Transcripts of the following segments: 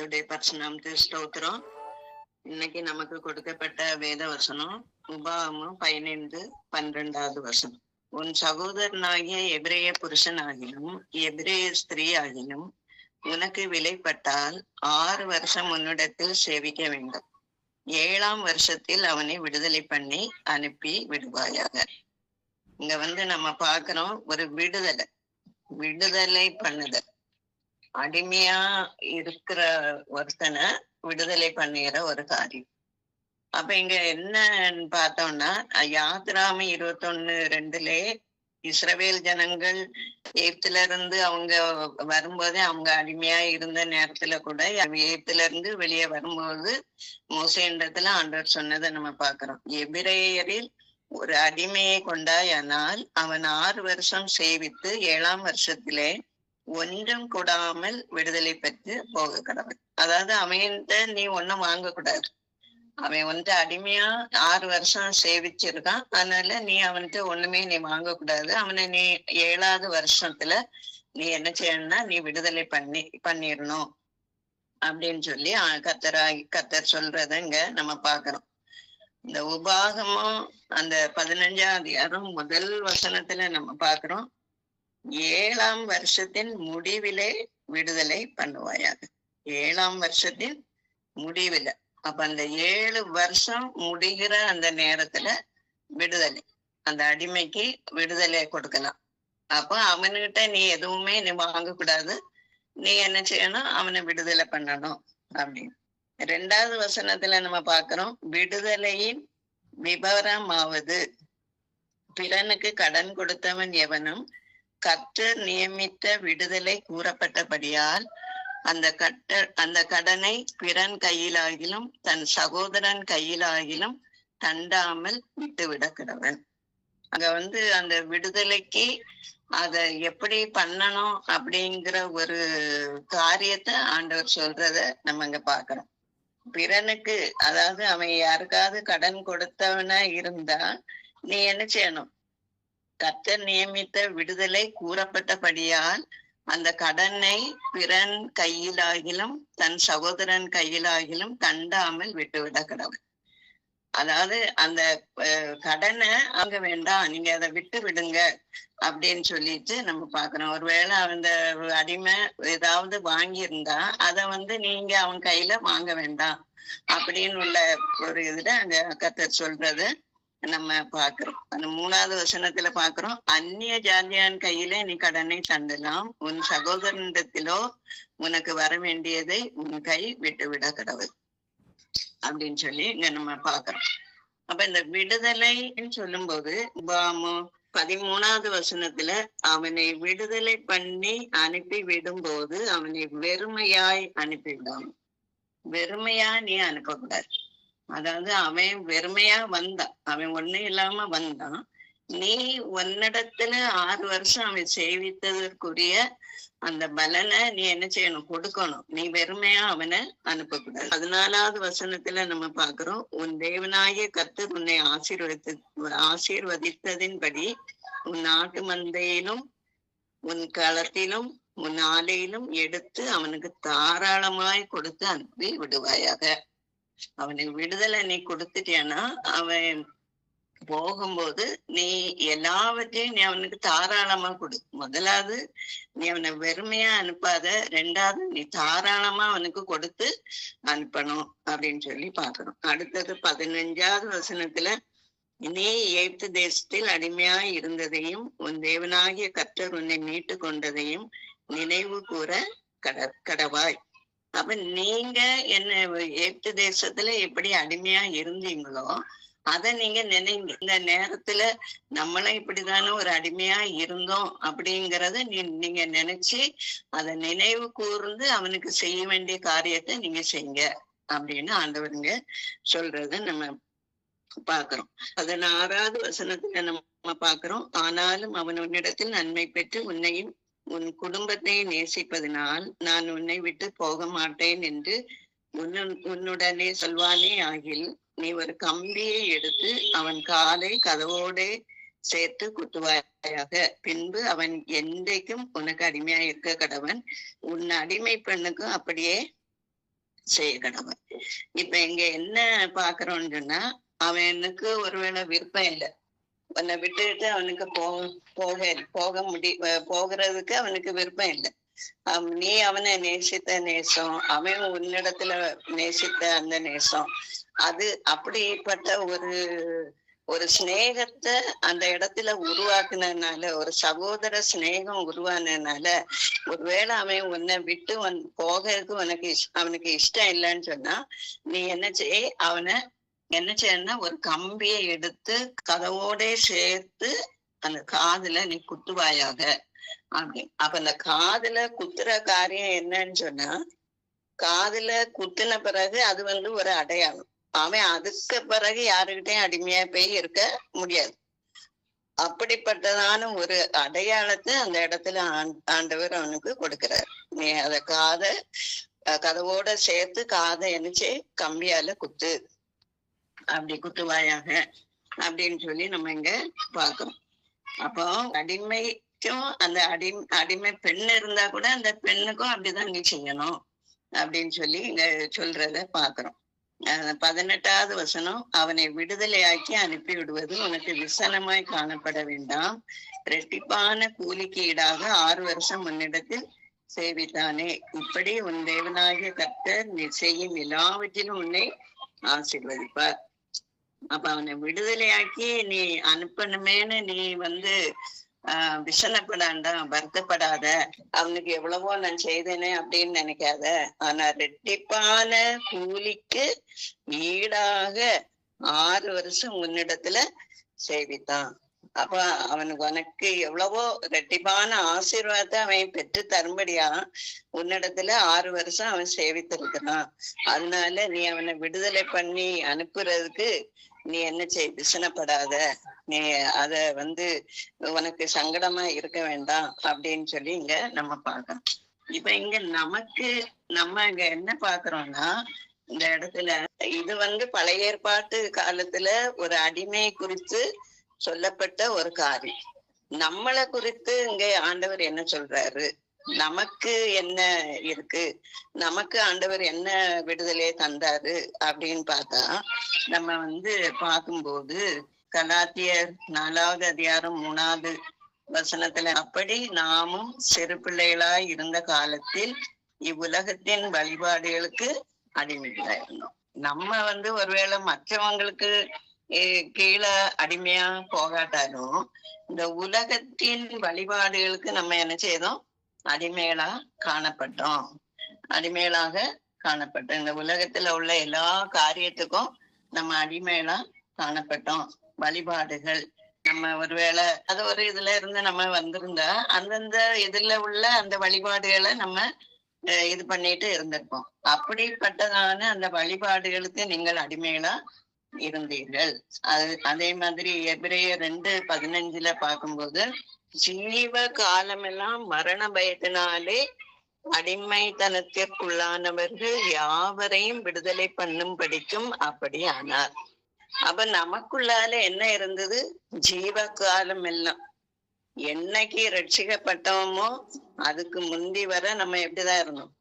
கர்த்தருடைய பரிசுநாமத்துக்கு ஸ்தோத்திரம். இன்னைக்கு நமக்கு கொடுக்கப்பட்ட வேத வசனம் உபாகமம் 15:12 வசனம். உன் சகோதரனாகிய எபிரேய புருஷனாகிலும் எபிரேய ஸ்திரீ ஆகிலும் உனக்கு விலைப்பட்டால் 6 வருஷம் உன்னிடத்தில் சேவிக்க வேண்டும். 7ஆம் வருஷத்தில் அவனை விடுதலை பண்ணி அனுப்பி விடுவாயாக. இங்க நம்ம பாக்குறோம், ஒரு விடுதலை பண்ணுதல். அடிமையா இருக்கிற ஒருத்தனை விடுதலை பண்ணுகிற ஒரு காரியம். அப்ப இங்க என்னன்னு பார்த்தோம்னா, யாத்திராம 21:2 இஸ்ரவேல் ஜனங்கள் எகிப்துல இருந்து அவங்க வரும்போதே, அவங்க அடிமையா இருந்த நேரத்துல கூட எகிப்துல இருந்து வெளியே வரும்போது மோசேண்டத்துல ஆண்டவர் சொன்னதை நம்ம பாக்குறோம். எபிரேயரில் ஒரு அடிமையை கொண்டாயானால் அவன் 6 வருஷம் சேவித்து 7ஆம் வருஷத்திலே ஒன்றும் கூடாமல் விடுதலை பெற்று போக கடவுள். அதாவது அவன்கிட்ட நீ ஒன்னும் வாங்கக்கூடாது. அவன் அடிமையா 6 வருஷம் சேவிச்சிருக்கான். அதனால நீ அவன்கிட்ட ஒண்ணுமே நீ வாங்கக்கூடாது. அவனை நீ 7ஆவது வருஷத்துல என்ன செய்யணும்னா நீ விடுதலை பண்ணிடணும் அப்படின்னு சொல்லி கர்த்தர் சொல்றத இங்க நம்ம பாக்குறோம். இந்த உபாகமும் அந்த 15ஆம் அதிகாரம் முதல் வசனத்துல நம்ம பாக்குறோம், 7ஆம் வருஷத்தின் முடிவிலே விடுதலை பண்ணுவாயாக. 7ஆம் வருஷத்தின் முடிவில, அப்ப அந்த 7 வருஷம் முடிகிற அந்த நேரத்துல விடுதலை, அந்த அடிமைக்கு விடுதலை கொடுக்கலாம். அப்ப அவனுகிட்ட நீ எதுவுமே நீ வாங்கக்கூடாது. நீ என்ன செய்யணும், அவனை விடுதலை பண்ணணும் அப்படின்னு. 2ஆவது வசனத்துல நம்ம பாக்குறோம், விடுதலையின் விபரமாவது பிறனுக்கு கடன் கொடுத்தவன் எவனும் கர்த்தர் நியமித்த விடுதலை கூறப்பட்டபடியால் அந்த கடனை பிறன் கையிலாகிலும் தன் சகோதரன் கையிலாகிலும் தண்டாமல் விட்டுவிட கடவன். அங்க அந்த விடுதலைக்கு அதை எப்படி பண்ணணும் அப்படிங்கிற ஒரு காரியத்தை ஆண்டவர் சொல்றத நம்ம இங்க பாக்குறோம். பிறனுக்கு, அதாவது அவன் யாருக்காவது கடன் கொடுத்தவனா இருந்தா நீ என்ன செய்யணும், கர்த்தர் நியமித்த விடுதலை கூறப்பட்டபடியால் அந்த கடனை பிறன் கையிலாகிலும் தன் சகோதரன் கையிலாகிலும் தண்டாமல் விட்டுவிட கடவுள். அதாவது அந்த கடனை அங்க வேண்டாம், நீங்க அதை விட்டு விடுங்க அப்படின்னு சொல்லிட்டு நம்ம பாக்குறோம். ஒருவேளை அந்த அடிமை ஏதாவது வாங்கியிருந்தா அதை நீங்க அவன் கையில வாங்க வேண்டாம் அப்படின்னு உள்ள ஒரு இதுல அங்க கர்த்தர் சொல்றது நம்ம பாக்குறோம். அந்த 3ஆவது வசனத்துல பாக்குறோம், அந்நிய ஜாதியான் கையிலே நீ கடனை தண்டலாம், உன் சகோதரனிடத்திலோ உனக்கு வர வேண்டியதை உன் கை விட்டு விட கடவுள் அப்படின்னு சொல்லி இங்க நம்ம பாக்குறோம். அப்ப இந்த விடுதலைன்னு சொல்லும் போது 13ஆவது வசனத்துல அவனை விடுதலை பண்ணி அனுப்பி விடும் போது அவனை வெறுமையாய் அனுப்பிவிடும். வெறுமையா நீ அனுப்பக்கூடாது. அதாவது அவன் வெறுமையா வந்தான், அவன் ஒண்ணும் இல்லாம வந்தான். நீ உன்னிடத்துல 6 வருஷம் அவன் சேவித்ததற்குரிய அந்த பலனை நீ என்ன செய்யணும், கொடுக்கணும். நீ வெறுமையா அவனை அனுப்பக்கூடாது. 14ஆவது வசனத்துல நம்ம பாக்குறோம், உன் தேவனாகிய கர்த்தர் உன்னை ஆசீர்வதித்ததின்படி உன் நாட்டு மந்தையிலும் உன் களத்திலும் உன் ஆலையிலும் எடுத்து அவனுக்கு தாராளமாய் கொடுத்து அனுப்பி விடுவாயாக. அவனுக்கு விடுதலை நீ கொடுத்துட்டேன்னா அவன் போகும்போது நீ எல்லாவற்றையும் நீ அவனுக்கு தாராளமா கொடு. முதலாவது நீ அவனை வெறுமையா அனுப்பாத, 2ஆவது நீ தாராளமா அவனுக்கு கொடுத்து அனுப்பணும் அப்படின்னு சொல்லி பாக்குறோம். அடுத்தது 15ஆவது வசனத்துல, நீ எகிப்து தேசத்தில் அடிமையாய் இருந்ததையும் உன் தேவனாகிய கர்த்தர் உன்னை மீட்டு கொண்டதையும் நினைவு கூற கடவாய். அப்ப நீங்க என்ன எகிப்து தேசத்துல எப்படி அடிமையா இருந்தீங்களோ அதை நீங்க நினைங்க. இந்த நேரத்துல நம்மளும் இப்படிதானே ஒரு அடிமையா இருந்தோம் அப்படிங்கறத நீங்க நினைச்சு அதை நினைவு கூர்ந்து அவனுக்கு செய்ய வேண்டிய காரியத்தை நீங்க செய்யுங்க அப்படின்னு ஆண்டவருங்க சொல்றத நம்ம பாக்குறோம். 16ஆவது வசனத்துல நம்ம பாக்குறோம், ஆனாலும் அவன் உன்னிடத்தில் நன்மை பெற்று உன்னையும் உன் குடும்பத்தை நேசிப்பதனால் நான் உன்னை விட்டு போக மாட்டேன் என்று உன்னுடனே சொல்வானே ஆகில், நீ ஒரு கம்பியை எடுத்து அவன் காலை கதவோடே சேர்த்து குத்துவாயாக. பின்பு அவன் என்றைக்கும் உனக்கு அடிமையா இருக்க கடவன். உன் அடிமை பெண்ணுக்கும் அப்படியே செய்ய கடமை. இப்ப இங்க என்ன பாக்குறோம்னு சொன்னா, அவனுக்கு ஒருவேளை விருப்பம் இல்லை, உன்னை விட்டுட்டு அவனுக்கு போகிறதுக்கு அவனுக்கு விருப்பம் இல்லை. நீ அவனை நேசித்த நேசம், அவன் உன்னிடத்துல நேசித்த அந்த நேசம், அது அப்படிப்பட்ட ஒரு ஒரு சிநேகத்தை அந்த இடத்துல உருவாக்குனதுனால, ஒரு சகோதர சிநேகம் உருவானதுனால, ஒருவேளை அவன் உன்னை விட்டு போகிறதுக்கு அவனுக்கு இஷ்டம் இல்லைன்னு சொன்னா, நீ என்ன செய், அவனை என்ன செய்யணும்னா ஒரு கம்பியை எடுத்து கதவோட சேர்த்து அந்த காதுல நீ குத்துவாயாக அப்படின்னு. அப்ப அந்த காதுல குத்துற காரியம் என்னன்னு சொன்னா, காதுல குத்துன பிறகு அது ஒரு அடையாளம். அவன் அதுக்கு பிறகு யாருக்கிட்டையும் அடிமையா போய் இருக்க முடியாது. அப்படிப்பட்டதான ஒரு அடையாளத்தை அந்த இடத்துல ஆண்டவர் அவனுக்கு கொடுக்கிறார். நீ அத கதவோட சேர்த்து காதை என்னச்சு கம்பியால குத்து, அப்படி குத்துவாயாக அப்படின்னு சொல்லி நம்ம இங்க பாக்குறோம். அப்போ அடிமைக்கும் அந்த அடிமை பெண் இருந்தா கூட அந்த பெண்ணுக்கும் அப்படிதான் நீ செய்யணும் அப்படின்னு சொல்லி இங்க சொல்றத பாக்குறோம். 18வது வசனம், அவனை விடுதலையாக்கி அனுப்பி விடுவது உனக்கு விசனமாய் காணப்பட வேண்டாம், இரட்டிப்பான கூலிக்கு ஈடாக 6 வருஷம் முன்னிடத்தில் சேவித்தானே, இப்படி உன் தேவனாகிய கர்த்தர் நீ செய்யும் எல்லாவற்றிலும் உன்னை ஆசீர்வதிப்பார். அப்ப அவனை விடுதலையாக்கி நீ அனுப்பணுமேனு நீ விஷனப்படாண்டா, வருத்தப்படாத, அவனுக்கு எவ்வளவோ நான் செய்தேனே அப்படின்னு நினைக்காத. ஆனா ரெட்டிப்பான கூலிக்கு ஈடாக 6 வருஷம் உன்னிடத்துல சேவித்தான். அப்ப உனக்கு எவ்வளவோ ரெட்டிப்பான ஆசீர்வாதத்தை அவன் பெற்று தரும்படியா உன்னிடத்துல 6 வருஷம் அவன் சேவித்திருக்கிறான். அதனால நீ அவனை விடுதலை பண்ணி அனுப்புறதுக்கு நீ என்ன விசனப்படாத, நீ அத உனக்கு சங்கடமா இருக்க வேண்டாம் அப்படின்னு சொல்லி இங்க நம்ம பார்க்கணும். இப்ப இங்க நம்ம இங்க என்ன பாக்குறோம்னா, இந்த இடத்துல இது பழைய ஏற்பாட்டு காலத்துல ஒரு அடிமை குறித்து சொல்லப்பட்ட ஒரு காரியம். நம்மளை குறித்து இங்க ஆண்டவர் என்ன சொல்றாரு, நமக்கு என்ன இருக்கு, நமக்கு ஆண்டவர் என்ன விடுதலையை தந்தாரு அப்படின்னு பார்த்தா, நம்ம பார்க்கும்போது கலாத்தியர் 4வது அதிகாரம் 3வது வசனத்துல, அப்படி நாமும் சிறு பிள்ளைகளாய் இருந்த காலத்தில் இவ்வுலகத்தின் வழிபாடுகளுக்கு அடிமைகளா இருந்தோம். நம்ம ஒருவேளை மற்றவங்களுக்கு கீழே அடிமையா போகாட்டாலும் இந்த உலகத்தின் வழிபாடுகளுக்கு நம்ம என்ன செய்தோம், அடிமைகளா காணப்பட்டோம். இந்த உலகத்துல உள்ள எல்லா காரியத்துக்கும் நம்ம அடிமைகளா காணப்பட்டோம். வழிபாடுகள் நம்ம ஒருவேளை அது ஒரு இதுல இருந்து நம்ம வந்திருந்தா அந்தந்த இதுல உள்ள அந்த வழிபாடுகளை நம்ம இது பண்ணிட்டு இருந்திருப்போம். அப்படிப்பட்டதான அந்த வழிபாடுகளுக்கு நீங்கள் அடிமைகளா இருந்தீர்கள். அதே மாதிரி எபிரேயர் 2:15 பார்க்கும்போது, ஜீவ காலமெல்லாம் மரண பயத்தினாலே அடிமைத்தனத்திற்குள்ளானவர்கள் யாவரையும் விடுதலை பண்ணும்படிக்கும் அப்படி ஆனார். அப்ப நமக்குள்ளால என்ன இருந்தது, ஜீவ காலம் எல்லாம். என்னைக்கு ரட்சிக்கப்பட்டோமோ அதுக்கு முந்தி வர நம்ம எப்படிதான் இருந்தோம்,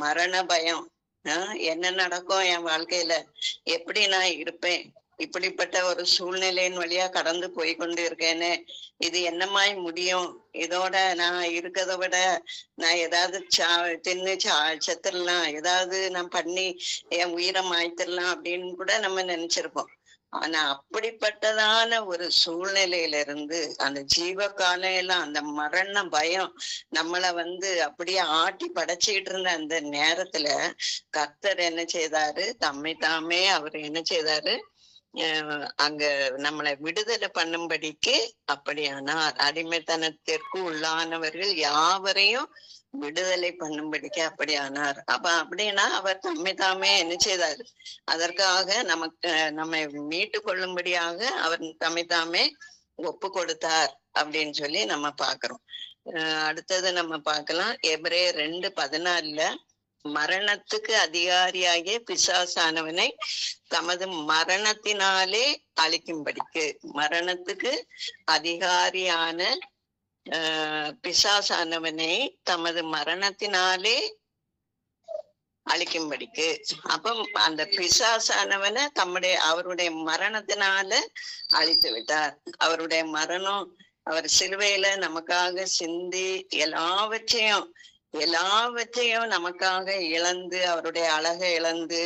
மரண பயம், என்ன நடக்கும் என் வாழ்க்கையில, எப்படி நான் இருப்பேன், இப்படிப்பட்ட ஒரு சூழ்நிலையின் வழியா கடந்து போய் கொண்டு இருக்கேன்னு, இது என்னமாய் முடியும், இதோட நான் இருக்கிறத விட நான் ஏதாவது தின்னு செத்துடலாம், ஏதாவது நான் பண்ணி என் உயிரை மாய்த்திடலாம் அப்படின்னு கூட நம்ம நினைச்சிருப்போம். ஆனா அப்படிப்பட்டதான ஒரு சூழ்நிலையில இருந்து அந்த ஜீவ காலம் எல்லாம் அந்த மரண பயம் நம்மளை அப்படியே ஆட்டி படைச்சுக்கிட்டு இருந்த அந்த நேரத்துல கர்த்தர் என்ன செய்தாரு, தம்மை தாமே அவர் என்ன செய்தாரு, அங்க நம்மளை விடுதலை பண்ணும்படிக்கு அப்படியானார். அடிமைத்தனத்திற்கு உள்ளானவர்கள் யாவரையும் விடுதலை பண்ணும்படிக்கு அப்படியானார். அப்ப அப்படின்னா அவர் தம்மை தாமே என்ன செய்தாரு, அதற்காக நம்மை மீட்டு கொள்ளும்படியாக அவர் தம்மை தாமே ஒப்பு கொடுத்தார் அப்படின்னு சொல்லி நம்ம பாக்குறோம். அடுத்தது நம்ம பார்க்கலாம், எபிரேயர் 2:14, மரணத்துக்கு அதிகாரியாகிய பிசாசானவனை தமது மரணத்தினாலே அழிக்கும்படிக்கு, மரணத்துக்கு அதிகாரியான பிசாசானவனை தமது மரணத்தினாலே அழிக்கும்படிக்கு. அப்ப அந்த பிசாசானவனை அவருடைய மரணத்தினால அழித்து விட்டார். அவருடைய மரணம், அவர் சிலுவையில நமக்காக சிந்தி எல்லாவற்றையும் நமக்காக இழந்து, அவருடைய அழகை இழந்து,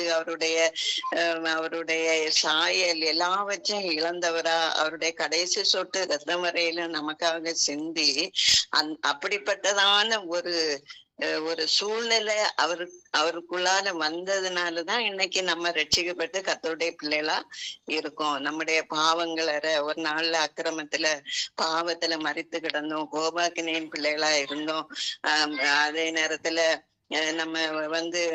அவருடைய சாயல் எல்லாவற்றையும் இழந்தவரா, அவருடைய கடைசி சொட்டு ரத்தம் வரையிலும் நமக்காக சிந்தி அப்படிப்பட்டதான ஒரு சூழ்நிலை அவருக்குள்ளால வந்ததுனாலதான் இன்னைக்கு நம்ம ரட்சிக்கப்பட்டு கர்த்தருடைய பிள்ளைகளா இருக்கோம். நம்முடைய பாவங்கள ஒரு நாள்ல அக்கிரமத்துல பாவத்துல மரித்து கிடந்தோம், கோபாக்கினியின் பிள்ளைகளா இருந்தோம். அதே நேரத்துல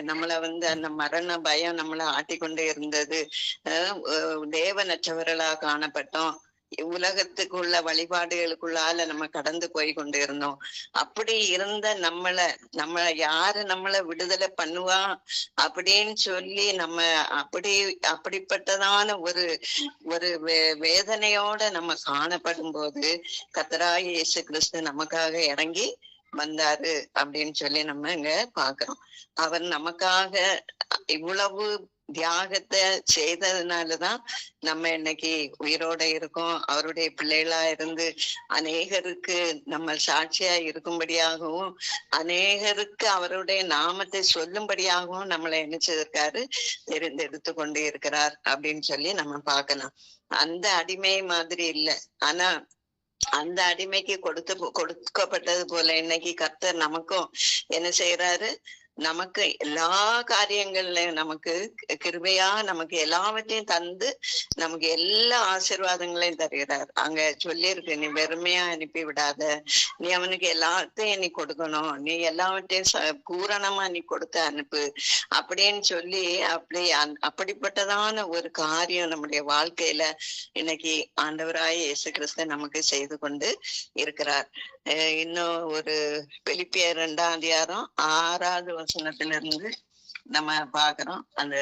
நம்மள அந்த மரண பயம் நம்மளை ஆட்டிக்கொண்டே இருந்தது. தேவனற்றவர்களா காணப்பட்டோம். உலகத்துக்குள்ள வழிபாடுகளுக்குள்ளால நம்ம கடந்து போய் கொண்டு இருந்தோம். அப்படி இருந்த நம்ம யாரு நம்மளை விடுதலை பண்ணுவா அப்படின்னு சொல்லி அப்படிப்பட்டதான ஒரு வேதனையோட நம்ம காணப்படும் போது கர்த்தராகிய இயேசு கிறிஸ்து நமக்காக இறங்கி வந்தாரு அப்படின்னு சொல்லி நம்ம இங்க பாக்குறோம். அவர் நமக்காக இவ்வளவு தியாகத்தை செய்ததுனாலதான் நம்ம இன்னைக்கு உயிரோட இருக்கோம். அவருடைய பிள்ளைகளா இருந்து அநேகருக்கு நம்ம சாட்சியா இருக்கும்படியாகவும், அநேகருக்கு அவருடைய நாமத்தை சொல்லும்படியாகவும் நம்மளை நினைச்சிருக்காரு, தெரிந்தெடுத்து கொண்டு இருக்கிறார் அப்படின்னு சொல்லி நம்ம பார்க்கலாம். அந்த அடிமை மாதிரி இல்லை. ஆனா அந்த அடிமைக்கு கொடுக்கப்பட்டது போல இன்னைக்கு கர்த்தர் நமக்கும் என்ன செய்யறாரு, நமக்கு எல்லா காரியங்கள்லயும் நமக்கு கிருபையா நமக்கு எல்லாவற்றையும் தந்து நமக்கு எல்லா ஆசீர்வாதங்களையும் தருகிறார். அங்க சொல்லியிருக்கு, நீ வெறுமையா அனுப்பி விடாத, நீ அவனுக்கு எல்லாத்தையும் நீ கொடுக்கணும், நீ எல்லாவற்றையும் பூரணமா நீ கொடுத்து அனுப்பு அப்படின்னு சொல்லி அப்படிப்பட்டதான ஒரு காரியம் நம்முடைய வாழ்க்கையில இன்னைக்கு ஆண்டவராய் இயேசு கிறிஸ்து நமக்கு செய்து கொண்டு இருக்கிறார். இன்னும் ஒரு பிலிப்பியர் 2 6 வசனத்திலிருந்து நம்ம பாக்குறோம். அந்த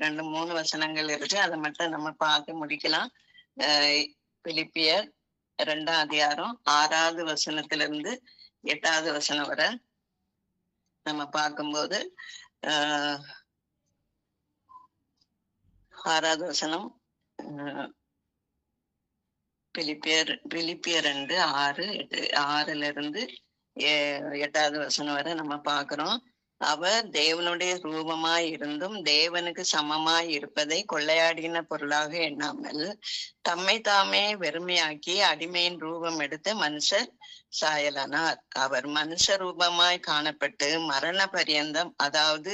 2-3 வசனங்கள் இருக்கு, அதை மட்டும் நம்ம பார்த்து முடிக்கலாம். பிலிப்பியர் 2 வசனத்திலிருந்து 8 வசனம் வரை நம்ம பார்க்கும்போது 6 வசனம், பிலிப்பியர் 2:6 8 வசனம் வரை நம்ம பாக்குறோம். அவர் தேவனுடைய ரூபமாய் இருந்தும் தேவனுக்கு சமமாய் இருப்பதை கொள்ளையாடின பொருளாக எண்ணாமல் தம்மை தாமே வெறுமையாக்கி அடிமையின் ரூபம் எடுத்து மனுஷர் சாயலானார். அவர் மனுஷ ரூபமாய் காணப்பட்டு மரண பரியந்தம், அதாவது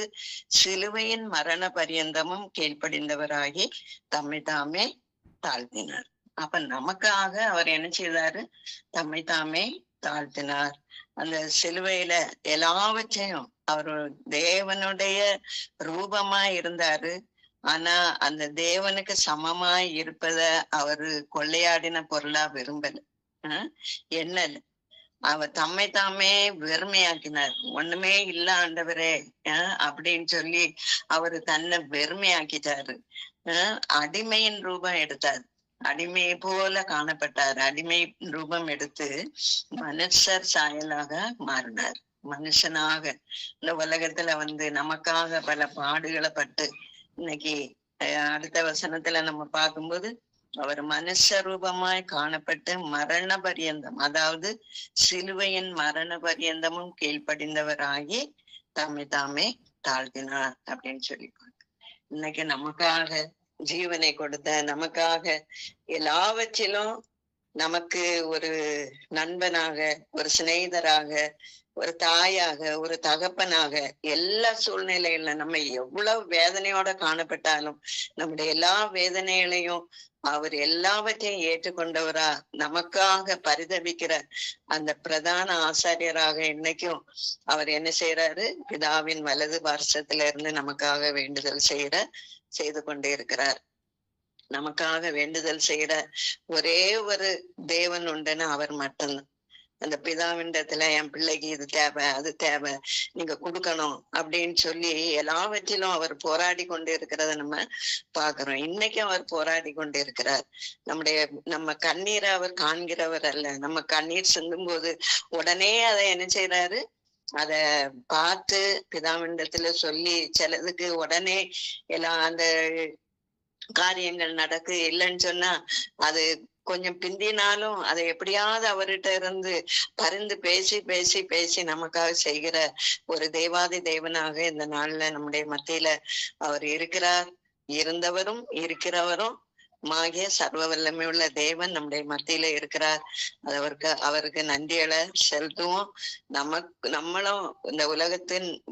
சிலுவையின் மரண பரியந்தமும் கீழ்ப்படிந்தவராகி தம்மை தாமே தாழ்த்தினார். அப்ப நமக்காக அவர் என்ன செய்தாரு, தம்மை தாமே தாழ்த்தினார். அந்த சிலுவையில எல்லாவற்றையும் அவர் தேவனுடைய ரூபமா இருந்தாரு. ஆனா அந்த தேவனுக்கு சமமாய் இருப்பத அவரு கொள்ளையாடின பொருளா விரும்பல, எண்ணல. அவர் தம்மை தாமே வெறுமையாக்கினார். ஒண்ணுமே இல்ல ஆண்டவரே அப்படின்னு சொல்லி அவரு தன்னை வெறுமையாக்கிட்டாரு. அடிமையின் ரூபம் எடுத்தார், அடிமை போல காணப்பட்டார். அடிமை ரூபம் எடுத்து மனுஷர் சாயலாக மாறினார். மனுஷனாக இந்த உலகத்துல நமக்காக பல பாடுகளை பட்டு இன்னைக்கு அடுத்த வசனத்துல நம்ம பார்க்கும்போது அவர் மனுஷ ரூபமாய் காணப்பட்டு மரண பரியந்தம், அதாவது சிலுவையின் மரண பரியந்தமும் கீழ்ப்படிந்தவராகி தம்மை தாமே தாழ்த்தினார் அப்படின்னு சொல்லி இன்னைக்கு நமக்காக ஜீவனை கொடுத்த, நமக்காக எல்லாவற்றிலும் நமக்கு ஒரு நண்பனாக, ஒரு சிநேகிதராக, ஒரு தாயாக, ஒரு தகப்பனாக, எல்லா சூழ்நிலையில நம்ம எவ்வளவு வேதனையோட காணப்பட்டாலும் நம்முடைய எல்லா வேதனைகளையும் அவர் எல்லாவற்றையும் ஏற்றுக்கொண்டவரா நமக்காக பரிதபிக்கிற அந்த பிரதான ஆசாரியராக இன்னைக்கும் அவர் என்ன செய்யறாரு, பிதாவின் வலது பார்சத்துல இருந்து நமக்காக வேண்டுதல் செய்து கொண்டே இருக்கிறார். நமக்காக வேண்டுதல் செய்யற ஒரே ஒரு தேவன் உண்டுன்னு அவர் மட்டும்தான். அந்த பிதாவிண்டத்துல என் பிள்ளைக்கு இது தேவை, அது தேவை, நீங்க கொடுக்கணும் அப்படின்னு சொல்லி எல்லாவற்றிலும் அவர் போராடி கொண்டு இருக்கிறத நம்ம பாக்குறோம். இன்னைக்கும் அவர் போராடி கொண்டு இருக்கிறார். நம்ம கண்ணீரை அவர் காண்கிறவர் அல்ல. நம்ம கண்ணீர் சிந்தும் போது உடனே அதை என்ன செய்யறாரு, அத பார்த்து பிதாவினிடத்துல சொல்லி சிலதுக்கு உடனே எல்லாம் அந்த காரியங்கள் நடக்கு இல்லைன்னு சொன்னா அது கொஞ்சம் பிந்தினாலும் அதை எப்படியாவது அவர்கிட்ட இருந்து பரிந்து பேசி பேசி பேசி நமக்காக செய்கிற ஒரு தேவாதி தேவனாக இந்த நாள்ல நம்முடைய மத்தியில அவர் இருக்கிறார். இருந்தவரும் இருக்கிறவரும் மாகிய சர்வ வல்லமை உள்ள தேவன் நம்முடைய மத்தியில இருக்கிறார். அது அவருக்கு நன்றிகளை செலுத்துவோம். நம்மளும் இந்த உலகத்தின்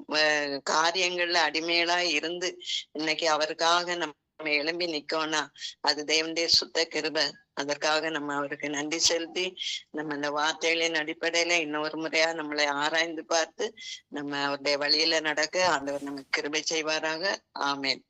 காரியங்கள்ல அடிமைகளா இருந்து இன்னைக்கு அவருக்காக நம்ம எழும்பி நிக்கோம்னா அது தேவனுடைய சுத்த கிருபை. அதற்காக நம்ம அவருக்கு நன்றி செலுத்தி நம்ம இந்த வார்த்தைகளின் அடிப்படையில இன்னொரு முறையா நம்மளை ஆராய்ந்து பார்த்து நம்ம அவருடைய வழியில நடக்க ஆண்டவர் நமக்கு கிருபை செய்வாராக. ஆமேன்.